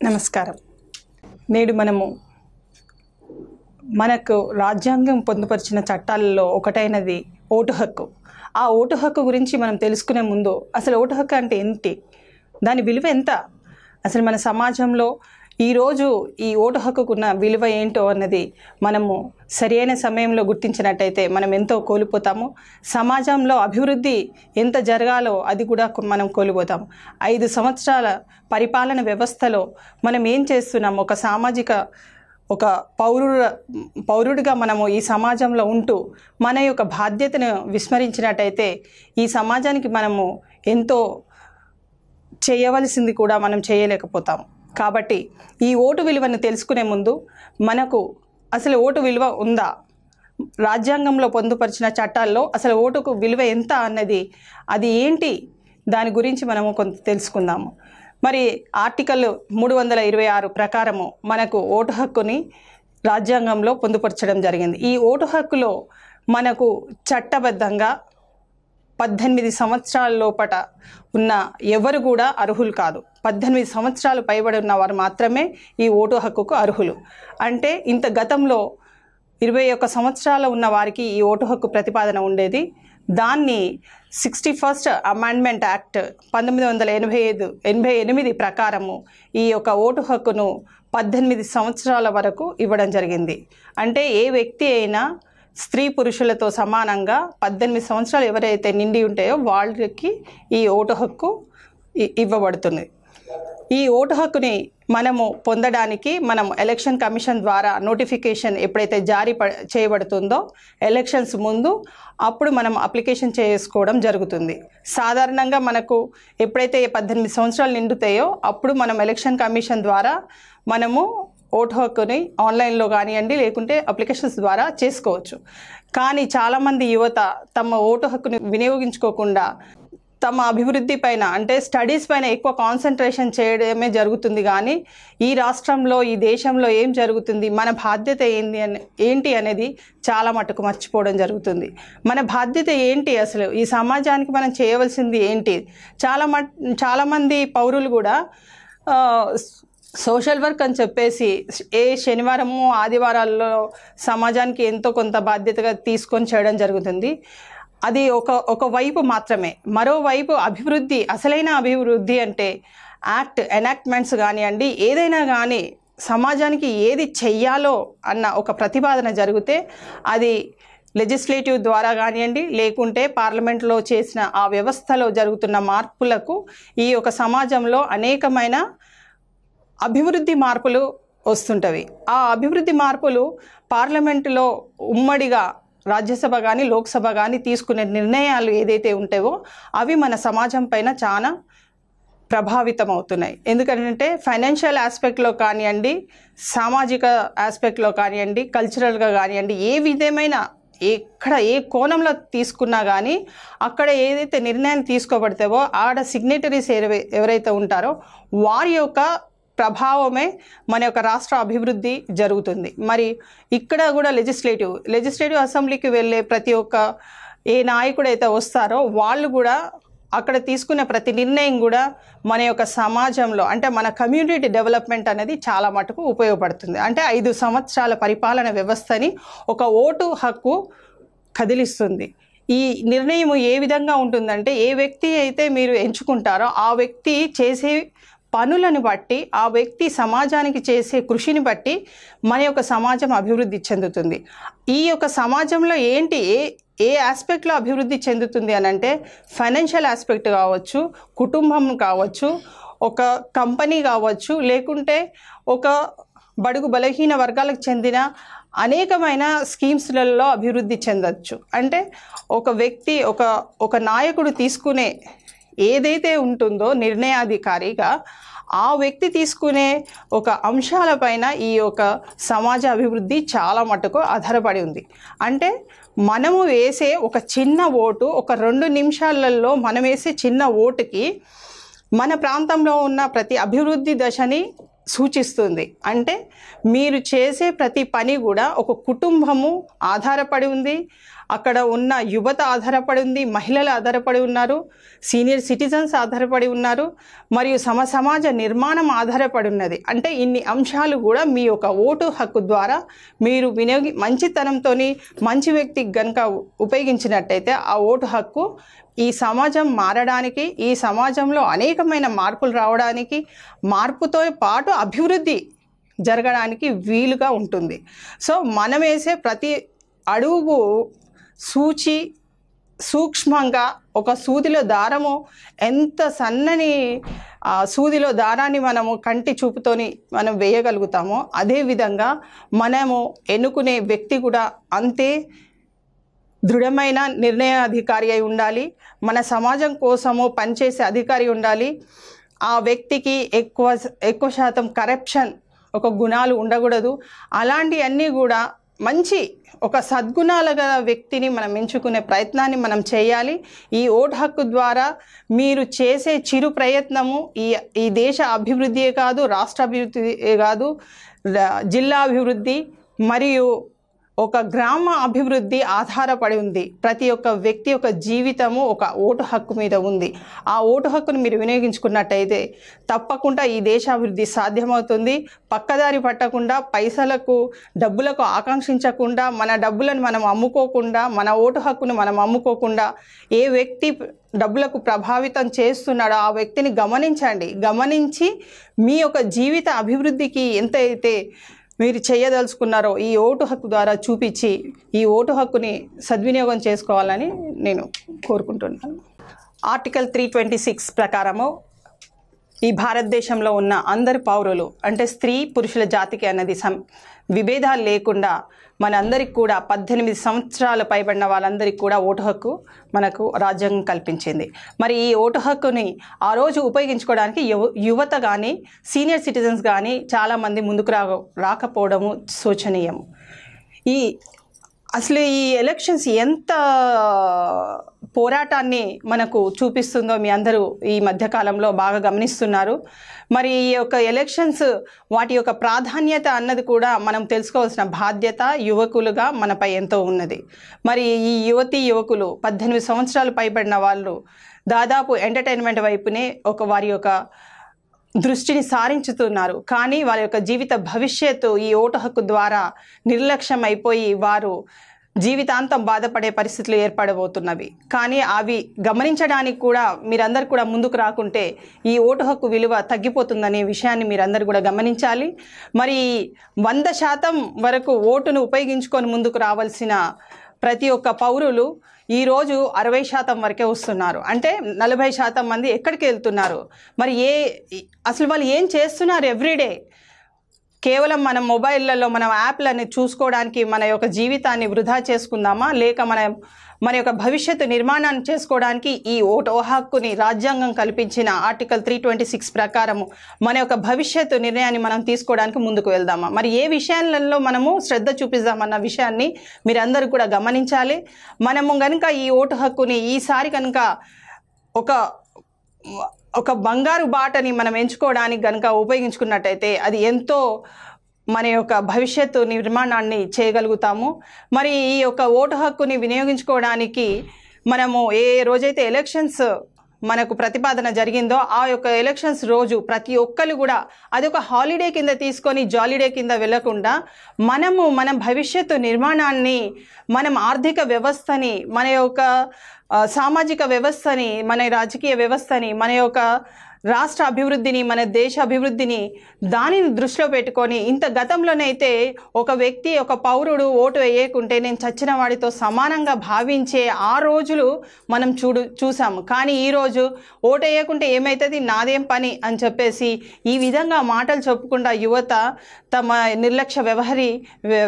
నమస్కారం. నేడు మనకు రాజ్యాంగం పొందుపరిచిన చట్టాలలో ఒకటైనది ఓటు హక్కు. ఆ ఓటు హక్కు గురించి మనం తెలుసుకునే ముందు అసలు ఓటు హక్కు అంటే ఏంటి, దాని విలువ ఎంత, అసలు మన సమాజంలో ఈరోజు ఈ ఓటు హక్కుకున్న విలువ ఏంటో అన్నది మనము సరైన సమయంలో గుర్తించినట్టయితే మనం ఎంతో కోల్పోతాము. సమాజంలో అభివృద్ధి ఎంత జరగాలో అది కూడా మనం కోల్పోతాము. 5 సంవత్సరాల పరిపాలన వ్యవస్థలో మనం ఏం చేస్తున్నాం, ఒక సామాజిక ఒక పౌరుడిగా మనము ఈ సమాజంలో ఉంటూ మన యొక్క బాధ్యతను విస్మరించినట్టయితే ఈ సమాజానికి మనము ఎంతో చేయవలసింది కూడా మనం చేయలేకపోతాము. కాబట్టి ఈ ఓటు విలువను తెలుసుకునే ముందు మనకు అసలు ఓటు విలువ ఉందా, రాజ్యాంగంలో పొందుపరిచిన చట్టాల్లో అసలు ఓటుకు విలువ ఎంత అన్నది అది ఏంటి, దాని గురించి మనము కొంత తెలుసుకుందాము. మరి ఆర్టికల్ 326 ప్రకారము మనకు ఓటు హక్కుని రాజ్యాంగంలో పొందుపరచడం జరిగింది. ఈ ఓటు హక్కులో మనకు చట్టబద్ధంగా 18 సంవత్సరాల లోపట ఉన్న ఎవరు కూడా అర్హులు కాదు. 18 సంవత్సరాలు పైబడి ఉన్న వారు మాత్రమే ఈ ఓటు హక్కుకు అర్హులు. అంటే ఇంత గతంలో 21 సంవత్సరాలు ఉన్న వారికి ఈ ఓటు హక్కు ప్రతిపాదన ఉండేది. దాన్ని 61st అమెండ్మెంట్ యాక్ట్ 1988 ప్రకారము ఈ యొక్క ఓటు హక్కును 18 సంవత్సరాల వరకు ఇవ్వడం జరిగింది. అంటే ఏ వ్యక్తి అయినా స్త్రీ పురుషులతో సమానంగా 18 సంవత్సరాలు ఎవరైతే నిండి ఉంటాయో వాళ్ళకి ఈ ఓటు హక్కు ఇవ్వబడుతుంది. ఈ ఓటు హక్కుని మనము పొందడానికి మనం ఎలక్షన్ కమిషన్ ద్వారా నోటిఫికేషన్ ఎప్పుడైతే జారీ చేయబడుతుందో ఎలక్షన్స్ ముందు అప్పుడు మనం అప్లికేషన్ చేసుకోవడం జరుగుతుంది. సాధారణంగా మనకు ఎప్పుడైతే 18 సంవత్సరాలు నిండుతాయో అప్పుడు మనం ఎలక్షన్ కమిషన్ ద్వారా మనము ఓటు హక్కుని ఆన్లైన్లో కానివ్వండి లేకుంటే అప్లికేషన్స్ ద్వారా చేసుకోవచ్చు. కానీ చాలామంది యువత తమ ఓటు హక్కుని వినియోగించుకోకుండా తమ అభివృద్ధి పైన అంటే స్టడీస్ పైన ఎక్కువ కాన్సన్ట్రేషన్ చేయడమే జరుగుతుంది. కానీ ఈ రాష్ట్రంలో ఈ దేశంలో ఏం జరుగుతుంది, మన బాధ్యత ఏంటి అనేది చాలా మటుకు మర్చిపోవడం జరుగుతుంది. మన బాధ్యత ఏంటి, అసలు ఈ సమాజానికి మనం చేయవలసింది ఏంటి. చాలామంది పౌరులు కూడా సోషల్ వర్క్ అని చెప్పేసి ఏ శనివారము ఆదివారాల్లో సమాజానికి ఎంతో కొంత బాధ్యతగా తీసుకొని చేయడం జరుగుతుంది. అది ఒక వైపు మాత్రమే. మరోవైపు అభివృద్ధి, అసలైన అభివృద్ధి అంటే ఎనాక్ట్మెంట్స్ కానివ్వండి, ఏదైనా కానీ సమాజానికి ఏది చెయ్యాలో అన్న ఒక ప్రతిపాదన జరిగితే అది లెజిస్లేటివ్ ద్వారా కానివ్వండి లేకుంటే పార్లమెంట్లో చేసిన ఆ వ్యవస్థలో జరుగుతున్న మార్పులకు ఈ యొక్క సమాజంలో అనేకమైన అభివృద్ధి మార్పులు వస్తుంటవి. ఆ అభివృద్ధి మార్పులు పార్లమెంటులో ఉమ్మడిగా రాజ్యసభ కానీ లోక్సభ కానీ తీసుకునే నిర్ణయాలు ఏదైతే ఉంటాయో అవి మన సమాజం పైన చాలా ప్రభావితం అవుతున్నాయి. ఎందుకంటే ఫైనాన్షియల్ ఆస్పెక్ట్లో కానివ్వండి, సామాజిక ఆస్పెక్ట్లో కానివ్వండి, కల్చరల్గా కానివ్వండి, ఏ విధమైన ఎక్కడ ఏ కోణంలో తీసుకున్నా కానీ అక్కడ ఏదైతే నిర్ణయాలు తీసుకోబడతావో ఆడ సిగ్నేటరీస్ ఎవరైతే ఉంటారో వారి యొక్క ప్రభావమే మన యొక్క రాష్ట్ర అభివృద్ధి జరుగుతుంది. మరి ఇక్కడ కూడా లెజిస్లేటివ్ అసెంబ్లీకి వెళ్ళే ప్రతి ఒక్క ఏ నాయకుడు అయితే వస్తారో వాళ్ళు కూడా అక్కడ తీసుకునే ప్రతి నిర్ణయం కూడా మన యొక్క సమాజంలో అంటే మన కమ్యూనిటీ డెవలప్మెంట్ అనేది చాలా మటుకు ఉపయోగపడుతుంది. అంటే 5 సంవత్సరాల పరిపాలన వ్యవస్థని ఒక ఓటు హక్కు కదిలిస్తుంది. ఈ నిర్ణయం ఏ విధంగా ఉంటుందంటే ఏ వ్యక్తి అయితే మీరు ఎంచుకుంటారో ఆ వ్యక్తి చేసే పనులను బట్టి, ఆ వ్యక్తి సమాజానికి చేసే కృషిని బట్టి మన యొక్క సమాజం అభివృద్ధి చెందుతుంది. ఈ యొక్క సమాజంలో ఏంటి ఏ ఆస్పెక్ట్లో అభివృద్ధి చెందుతుంది అని అంటే ఫైనాన్షియల్ ఆస్పెక్ట్ కావచ్చు, కుటుంబం కావచ్చు, ఒక కంపెనీ కావచ్చు, లేకుంటే ఒక బడుగు బలహీన వర్గాలకు చెందిన అనేకమైన స్కీమ్స్లలో అభివృద్ధి చెందవచ్చు. అంటే ఒక వ్యక్తి ఒక నాయకుడు తీసుకునే ఏదైతే ఉంటుందో నిర్ణయాధికారిగా ఆ వ్యక్తి తీసుకునే ఒక అంశాలపైన ఈ యొక్క సమాజ అభివృద్ధి చాలా మటుకు ఆధారపడి ఉంది. అంటే మనము వేసే ఒక చిన్న ఓటు, ఒక 2 నిమిషాలలో మనం వేసే చిన్న ఓటుకి మన ప్రాంతంలో ఉన్న ప్రతి అభివృద్ధి దశని సూచిస్తుంది. అంటే మీరు చేసే ప్రతి పని కూడా ఒక కుటుంబము ఆధారపడి ఉంది. అక్కడ ఉన్న యువత ఆధారపడి ఉంది, మహిళలు ఆధారపడి ఉన్నారు, సీనియర్ సిటిజన్స్ ఆధారపడి ఉన్నారు, మరియు సమాజ నిర్మాణం ఆధారపడి ఉన్నది. అంటే ఇన్ని అంశాలు కూడా మీ యొక్క ఓటు హక్కు ద్వారా మీరు మంచితనంతో మంచి వ్యక్తికి కనుక ఉపయోగించినట్టయితే ఆ ఓటు హక్కు ఈ సమాజం మారడానికి, ఈ సమాజంలో అనేకమైన మార్పులు రావడానికి, మార్పుతో పాటు అభివృద్ధి జరగడానికి వీలుగా ఉంటుంది. సో మనం వేసే ప్రతి అడుగు సూక్ష్మంగా ఒక సూదిలో దారము, ఎంత సన్నని సూదిలో దారాన్ని మనము కంటి చూపుతోని మనం వేయగలుగుతామో అదేవిధంగా మనము ఎన్నుకునే వ్యక్తి కూడా అంతే దృఢమైన నిర్ణయాధికారి అయి ఉండాలి. మన సమాజం కోసము పనిచేసే అధికారి ఉండాలి. ఆ వ్యక్తికి ఎక్కువ శాతం కరప్షన్ ఒక గుణాలు ఉండకూడదు. అలాంటివన్నీ కూడా మంచి ఒక సద్గుణాల గల వ్యక్తిని మనం ఎంచుకునే ప్రయత్నాన్ని మనం చేయాలి. ఈ ఓటు హక్కు ద్వారా మీరు చేసే చిరు ప్రయత్నము ఈ దేశ అభివృద్ధియే కాదు, రాష్ట్ర అభివృద్ధియే కాదు, జిల్లా అభివృద్ధి మరియు ఒక గ్రామ అభివృద్ధి ఆధారపడి ఉంది. ప్రతి ఒక్క వ్యక్తి యొక్క జీవితము ఒక ఓటు హక్కు మీద ఉంది. ఆ ఓటు హక్కును మీరు వినియోగించుకున్నట్టయితే తప్పకుండా ఈ దేశ అభివృద్ధి సాధ్యమవుతుంది. పక్కదారి పట్టకుండా, డబ్బులకు ఆకాంక్షించకుండా, మన డబ్బులను మనం అమ్ముకోకుండా, మన ఓటు హక్కును మనం అమ్ముకోకుండా, ఏ వ్యక్తి డబ్బులకు ప్రభావితం చేస్తున్నాడో ఆ వ్యక్తిని గమనించి మీ యొక్క జీవిత అభివృద్ధికి ఎంతైతే మీరు చేయదలుచుకున్నారో ఈ ఓటు హక్కు ద్వారా చూపించి ఈ ఓటు హక్కుని సద్వినియోగం చేసుకోవాలని నేను కోరుకుంటున్నాను. ఆర్టికల్ 326 ప్రకారము ఈ భారతదేశంలో ఉన్న అందరి పౌరులు, అంటే స్త్రీ పురుషుల జాతికి అన్నది విభేదాలు లేకుండా మనందరికి కూడా 18 సంవత్సరాలు పైబడిన వాళ్ళందరికీ కూడా ఓటు హక్కు మనకు రాజ్యాంగం కల్పించింది. మరి ఈ ఓటు హక్కుని ఆ రోజు ఉపయోగించుకోవడానికి యువత కానీ సీనియర్ సిటిజన్స్ కానీ చాలామంది ముందుకు రాకపోవడము శోచనీయము. అసలు ఈ ఎలక్షన్స్ ఎంత పోరాటాన్ని మనకు చూపిస్తుందో మీ అందరూ ఈ మధ్యకాలంలో బాగా గమనిస్తున్నారు. మరి ఈ యొక్క ఎలక్షన్స్ వాటి యొక్క ప్రాధాన్యత అన్నది కూడా మనం తెలుసుకోవాల్సిన బాధ్యత యువకులుగా మనపై ఎంతో ఉన్నది. మరి ఈ యువకులు 18 సంవత్సరాలు పైబడిన వాళ్ళు దాదాపు ఎంటర్టైన్మెంట్ వైపునే వారి యొక్క దృష్టిని సారించుతున్నారు. కానీ వారి యొక్క జీవిత భవిష్యత్తు ఈ ఓటు హక్కు ద్వారా నిర్లక్ష్యం అయిపోయి వారు జీవితాంతం బాధపడే పరిస్థితులు ఏర్పడబోతున్నవి. కానీ అవి గమనించడానికి కూడా మీరందరూ కూడా ముందుకు రాకుంటే ఈ ఓటు హక్కు విలువ తగ్గిపోతుందనే విషయాన్ని మీరందరూ కూడా గమనించాలి. మరి 100% వరకు ఓటును ఉపయోగించుకొని ముందుకు రావాల్సిన ప్రతి ఒక్క పౌరులు ఈరోజు 60% వరకే వస్తున్నారు. అంటే 40% మంది ఎక్కడికి వెళ్తున్నారు? మరి అసలు వాళ్ళు ఏం చేస్తున్నారు ఎవ్రీడే? కేవలం మన మొబైల్లలో మనం యాప్లని చూసుకోవడానికి మన యొక్క జీవితాన్ని వృధా చేసుకుందామా, లేక మన యొక్క భవిష్యత్తు నిర్మాణాన్ని చేసుకోవడానికి ఈ ఓటు హక్కుని రాజ్యాంగం కల్పించిన ఆర్టికల్ 326 ప్రకారము మన యొక్క భవిష్యత్తు నిర్ణయాన్ని మనం తీసుకోవడానికి ముందుకు వెళ్దామా? మరి ఏ విషయాలలో మనము శ్రద్ధ చూపిద్దామన్న విషయాన్ని మీరందరూ కూడా గమనించాలి. మనము కనుక ఈ ఓటు హక్కుని ఈసారి కనుక ఒక బంగారు బాటని మనం ఎంచుకోవడానికి కనుక ఉపయోగించుకున్నట్టయితే అది ఎంతో మన యొక్క భవిష్యత్తు నిర్మాణాన్ని చేయగలుగుతాము. మరి ఈ యొక్క ఓటు హక్కుని వినియోగించుకోవడానికి మనము ఏ రోజైతే ఎలక్షన్స్ మనకు ప్రతిపాదన జరిగిందో ఆ యొక్క ఎలక్షన్స్ రోజు ప్రతి ఒక్కరు కూడా అది ఒక హాలిడే కింద తీసుకొని జాలీడే కింద వెళ్ళకుండా మన భవిష్యత్తు నిర్మాణాన్ని, మనం ఆర్థిక వ్యవస్థని, మన యొక్క సామాజిక వ్యవస్థని, మన రాజకీయ వ్యవస్థని, మన యొక్క రాష్ట్ర అభివృద్ధిని, మన దేశ అభివృద్ధిని దానిని దృష్టిలో పెట్టుకొని గతంలోనైతే ఒక వ్యక్తి, ఒక పౌరుడు ఓటు వేయకుంటే నేను చచ్చిన వాడితో సమానంగా భావించే ఆ రోజులు మనం చూసాము. కానీ ఈరోజు ఓటు వేయకుంటే ఏమవుతుంది, నాదేం పని అని చెప్పేసి ఈ విధంగా మాటలు చెప్పుకుండా యువత తమ నిర్లక్ష్య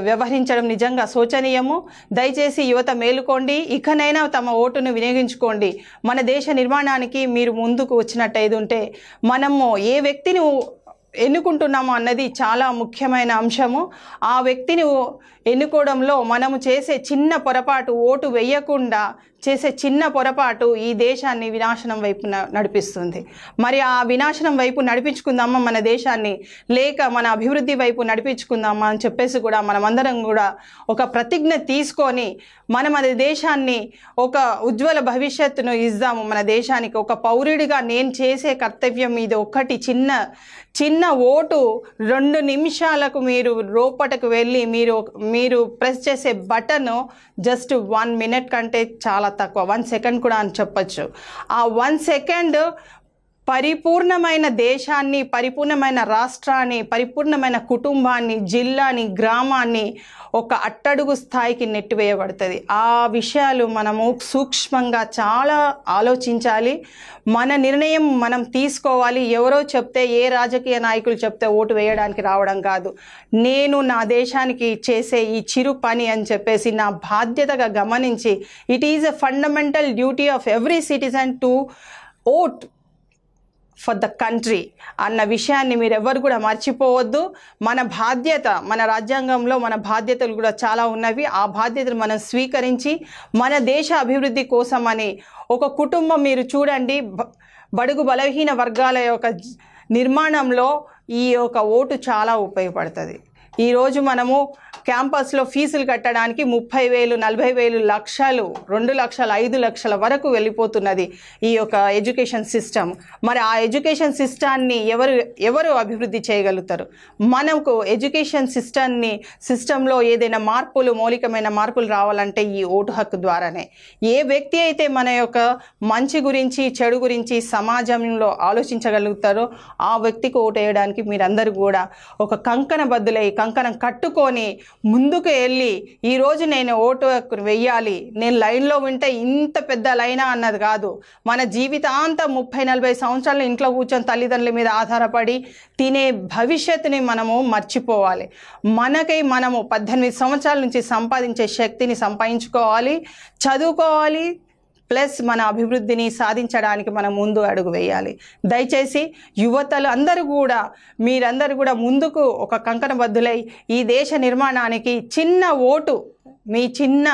వ్యవహరించడం నిజంగా శోచనీయము. దయచేసి యువత మేలుకోండి, ఇకనైనా తమ ఓటును వినియోగించుకోండి. మన దేశ నిర్మాణానికి మీరు ముందుకు వచ్చినట్టయితే ఉంటే మనము ఏ వ్యక్తిని ఎన్నుకుంటున్నాము అన్నది చాలా ముఖ్యమైన అంశము. ఆ వ్యక్తిని ఎన్నుకోవడంలో మనము చేసే చిన్న పొరపాటు, ఓటు వేయకుండా చేసే చిన్న పొరపాటు ఈ దేశాన్ని వినాశనం వైపు నడిపిస్తుంది. మరి ఆ వినాశనం వైపు నడిపించుకుందామా మన దేశాన్ని, లేక మన అభివృద్ధి వైపు నడిపించుకుందామా అని చెప్పేసి కూడా మనమందరం కూడా ఒక ప్రతిజ్ఞ తీసుకొని మన దేశాన్ని ఒక ఉజ్వల భవిష్యత్తును ఇద్దాము. మన దేశానికి ఒక పౌరుడిగా నేను చేసే కర్తవ్యం ఇది ఒకటి, చిన్న ఓటు. 2 నిమిషాలకు మీరు లోపటకు వెళ్ళి మీరు ప్రెస్ చేసే బటన్ జస్ట్ 1 మినిట్ కంటే చాలా తక్కువ, 1 సెకండ్ కూడా అని చెప్పచ్చు. ఆ 1 సెకండ్ పరిపూర్ణమైన దేశాన్ని, పరిపూర్ణమైన రాష్ట్రాన్ని, పరిపూర్ణమైన కుటుంబాన్ని, జిల్లాని, గ్రామాన్ని ఒక అట్టడుగు స్థాయికి నెట్టివేయబడుతుంది. ఆ విషయాలు మనము సూక్ష్మంగా చాలా ఆలోచించాలి. మన నిర్ణయం మనం తీసుకోవాలి. ఎవరో చెప్తే, ఏ రాజకీయ నాయకులు చెప్తే ఓటు వేయడానికి రావడం కాదు. నేను నా దేశానికి చేసే ఈ చిరు పని అని చెప్పేసి నా బాధ్యతగా గమనించి, it is a fundamental duty of every citizen to vote for the country అన్న విషయాన్ని మీరెవ్వరు కూడా మర్చిపోవద్దు. మన బాధ్యత, మన రాజ్యాంగంలో మన బాధ్యతలు కూడా చాలా ఉన్నవి. ఆ బాధ్యతలు మనం స్వీకరించి మన దేశ అభివృద్ధి కోసమని ఒక కుటుంబం, మీరు చూడండి, బడుగు బలహీన వర్గాల యొక్క నిర్మాణంలో ఈ యొక్క ఓటు చాలా ఉపయోగపడుతుంది. ఈరోజు మనము క్యాంపస్లో ఫీజులు కట్టడానికి 30,000, 40,000, లక్షలు, 2 లక్షలు, 5 లక్షల వరకు వెళ్ళిపోతున్నది ఈ యొక్క ఎడ్యుకేషన్ సిస్టమ్. మరి ఆ ఎడ్యుకేషన్ సిస్టాన్ని ఎవరు అభివృద్ధి చేయగలుగుతారు? మనకు ఎడ్యుకేషన్ సిస్టంలో ఏదైనా మౌలికమైన మార్పులు రావాలంటే ఈ ఓటు హక్కు ద్వారానే. ఏ వ్యక్తి అయితే మన యొక్క మంచి గురించి, చెడు గురించి సమాజంలో ఆలోచించగలుగుతారో ఆ వ్యక్తికి ఓటు వేయడానికి మీరందరూ కూడా ఒక కంకణం కట్టుకొని ముందుకు వెళ్ళి, ఈరోజు నేను ఓటు వెయ్యాలి, నేను లైన్లో ఉంటే ఇంత పెద్ద లైనా అన్నది కాదు. మన జీవితాంతం 30-40 సంవత్సరాలు ఇంట్లో కూర్చొని తల్లిదండ్రుల మీద ఆధారపడి తినే భవిష్యత్తుని మనము మర్చిపోవాలి. మనము 18 సంవత్సరాల నుంచి సంపాదించే శక్తిని సంపాదించుకోవాలి, చదువుకోవాలి, ప్లస్ మన అభివృద్ధిని సాధించడానికి మనం ముందు అడుగు వేయాలి. దయచేసి యువతలు మీరందరూ కూడా ముందుకు ఒక కంకణబద్ధులై ఈ దేశ నిర్మాణానికి చిన్న ఓటు, మీ చిన్న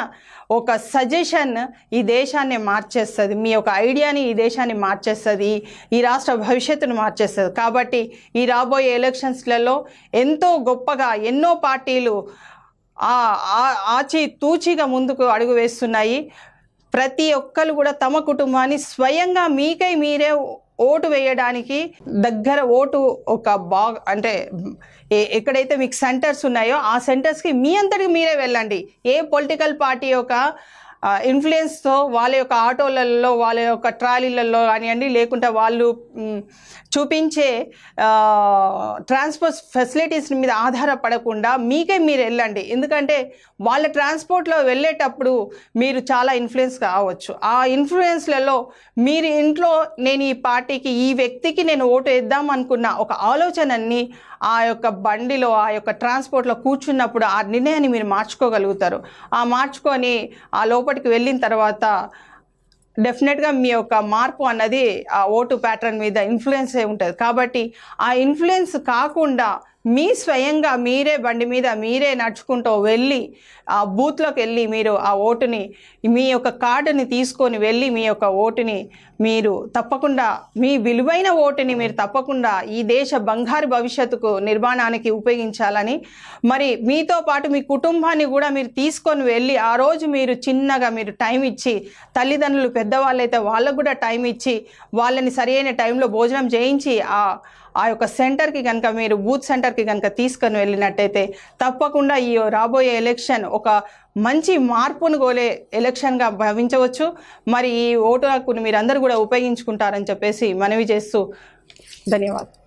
ఒక సజెషన్ ఈ దేశాన్ని మార్చేస్తుంది. మీ యొక్క ఐడియాని ఈ దేశాన్ని మార్చేస్తుంది, ఈ రాష్ట్ర భవిష్యత్తును మార్చేస్తుంది. కాబట్టి ఈ రాబోయే ఎలక్షన్స్లలో ఎంతో గొప్పగా ఎన్నో పార్టీలు ఆచితూచిగా ముందుకు అడుగు వేస్తున్నాయి. ప్రతి ఒక్కరు కూడా తమ కుటుంబాన్ని స్వయంగా మీరే ఓటు వేయడానికి ఓటు ఒక అంటే ఎక్కడైతే మీకు సెంటర్స్ ఉన్నాయో ఆ సెంటర్స్కి మీ అంతటికి మీరే వెళ్ళండి. ఏ పొలిటికల్ పార్టీ యొక్క ఇన్ఫ్లుయెన్స్తో వాళ్ళ యొక్క ఆటోలలో, వాళ్ళ యొక్క ట్రాలీలలో కానివ్వండి, లేకుంటే వాళ్ళు చూపించే ట్రాన్స్పోర్ట్ ఫెసిలిటీస్ మీద ఆధారపడకుండా మీరు వెళ్ళండి. ఎందుకంటే వాళ్ళ ట్రాన్స్పోర్ట్లో వెళ్ళేటప్పుడు మీరు చాలా ఇన్ఫ్లుయెన్స్ కావచ్చు. ఆ ఇన్ఫ్లుయెన్స్లలో మీరు ఇంట్లో నేను ఈ పార్టీకి, ఈ వ్యక్తికి నేను ఓటు వేద్దాం అనుకున్న ఒక ఆలోచనని ఆ యొక్క బండిలో, ఆ యొక్క ట్రాన్స్పోర్ట్లో కూర్చున్నప్పుడు ఆ నిర్ణయాన్ని మీరు మార్చుకోగలుగుతారు. మార్చుకొని ఆ లోపలికి వెళ్ళిన తర్వాత డెఫినెట్గా మీ యొక్క మార్పు అన్నది ఆ ఓటు ప్యాటర్న్ మీద ఇన్ఫ్లుయెన్స్ అయి ఉంటుంది. కాబట్టి ఆ ఇన్ఫ్లుయెన్స్ కాకుండా స్వయంగా మీరే బండి మీద మీరే నడుచుకుంటూ వెళ్ళి ఆ బూత్లోకి వెళ్ళి మీరు ఆ ఓటుని, మీ యొక్క కార్డుని తీసుకొని వెళ్ళి మీ యొక్క ఓటుని మీరు తప్పకుండా, మీ విలువైన ఓటుని మీరు తప్పకుండా ఈ దేశ బంగారు భవిష్యత్తుకు నిర్మాణానికి ఉపయోగించాలని, మరి మీతో పాటు మీ కుటుంబాన్ని కూడా మీరు తీసుకొని వెళ్ళి ఆ రోజు మీరు చిన్నగా మీరు టైం ఇచ్చి, తల్లిదండ్రులు పెద్దవాళ్ళైతే వాళ్ళకు కూడా టైం ఇచ్చి వాళ్ళని సరైన టైంలో భోజనం చేయించి ఆ యొక్క సెంటర్కి కనుక మీరు బూత్ సెంటర్కి కనుక తీసుకొని వెళ్ళినట్టయితే తప్పకుండా ఈ రాబోయే ఎలక్షన్ ఒక మంచి మార్పును గోలే ఎలక్షన్గా భావించవచ్చు. మరి ఈ ఓటు హక్కును మీరందరూ కూడా ఉపయోగించుకుంటారని చెప్పేసి మనవి చేస్తూ ధన్యవాదాలు.